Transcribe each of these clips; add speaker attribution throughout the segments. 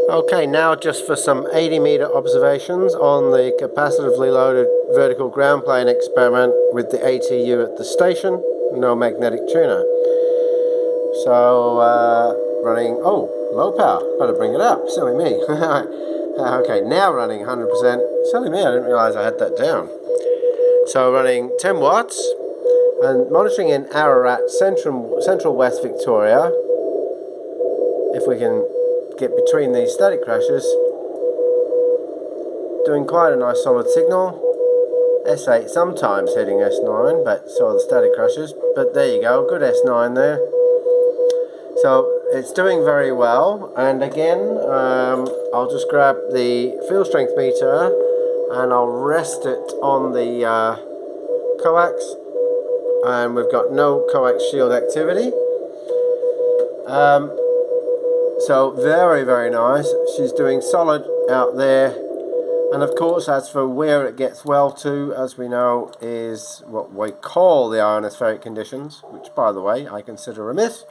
Speaker 1: Okay, now just for some 80-meter observations on the capacitively loaded vertical ground plane experiment with the ATU at the station, no magnetic tuner. So, running, oh, low power, better bring it up, silly me. Okay, now running 100%, silly me, I didn't realise I had that down. So running 10 watts, and monitoring in Ararat, central West Victoria. If we can get between these static crashes, doing quite a nice solid signal. S8 sometimes hitting S9, but so are the static crashes. But there you go, good S9 there. So it's doing very well. And again, I'll just grab the field strength meter and I'll rest it on the coax. And we've got no coax shield activity. So very, very nice. She's doing solid out there. And of course, as for where it gets well to, as we know, is what we call the ionospheric conditions, which, by the way, I consider a myth.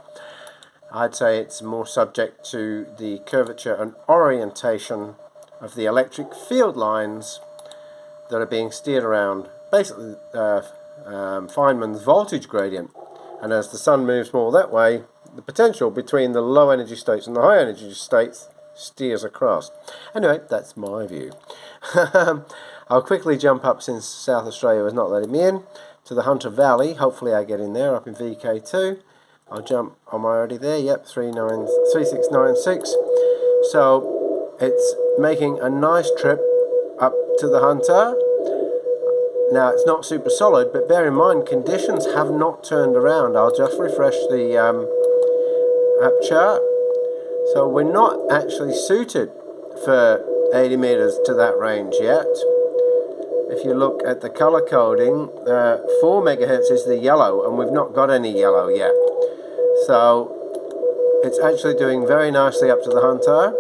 Speaker 1: I'd say it's more subject to the curvature and orientation of the electric field lines that are being steered around. Basically, Feynman's voltage gradient. And as the sun moves more that way, the potential between the low energy states and the high energy states steers across. Anyway, that's my view. I'll quickly jump up, since South Australia is not letting me in, to the Hunter Valley. Hopefully I get in there up in VK2. I'll jump, am I already there? Yep, 3696. So it's making a nice trip up to the Hunter. Now it's not super solid, but bear in mind conditions have not turned around. I'll just refresh the app chart. So we're not actually suited for 80 meters to that range yet. If you look at the color coding, 4 megahertz is the yellow, and we've not got any yellow yet. So it's actually doing very nicely up to the Hunter.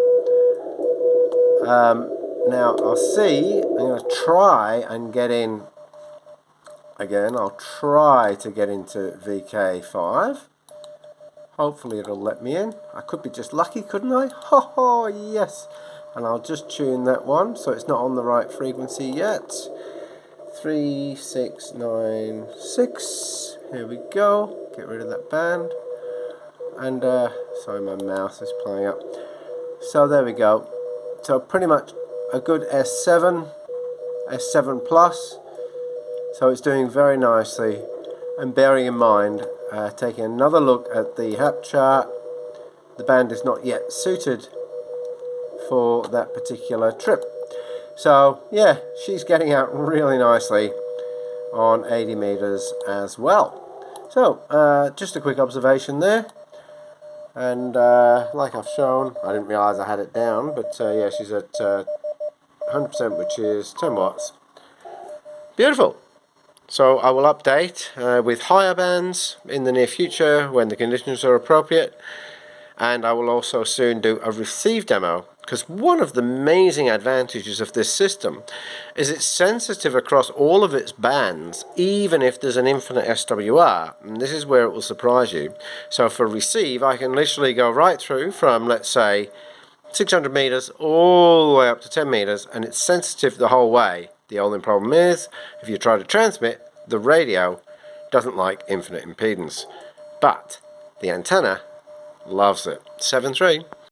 Speaker 1: Now I'll see, I'm going to try and get in again. I'll try to get into VK5. Hopefully it'll let me in. I could be just lucky, couldn't I? Ho ho, yes. And I'll just tune that one so it's not on the right frequency yet. 3696. Here we go. Get rid of that band. And sorry, my mouse is playing up. So there we go. So pretty much a good S7, S7 plus. So it's doing very nicely. And bearing in mind, taking another look at the HAP chart, the band is not yet suited for that particular trip. So yeah, she's getting out really nicely on 80 meters as well. So just a quick observation there. And like I've shown, I didn't realise I had it down, but yeah, she's at 100%, which is 10 watts. Beautiful. So I will update with higher bands in the near future when the conditions are appropriate, and I will also soon do a receive demo, because one of the amazing advantages of this system is it's sensitive across all of its bands, even if there's an infinite SWR, and this is where it will surprise you. So for receive, I can literally go right through from, let's say, 600 meters all the way up to 10 meters, and it's sensitive the whole way. The only problem is, if you try to transmit, the radio doesn't like infinite impedance. But the antenna loves it. 7.3.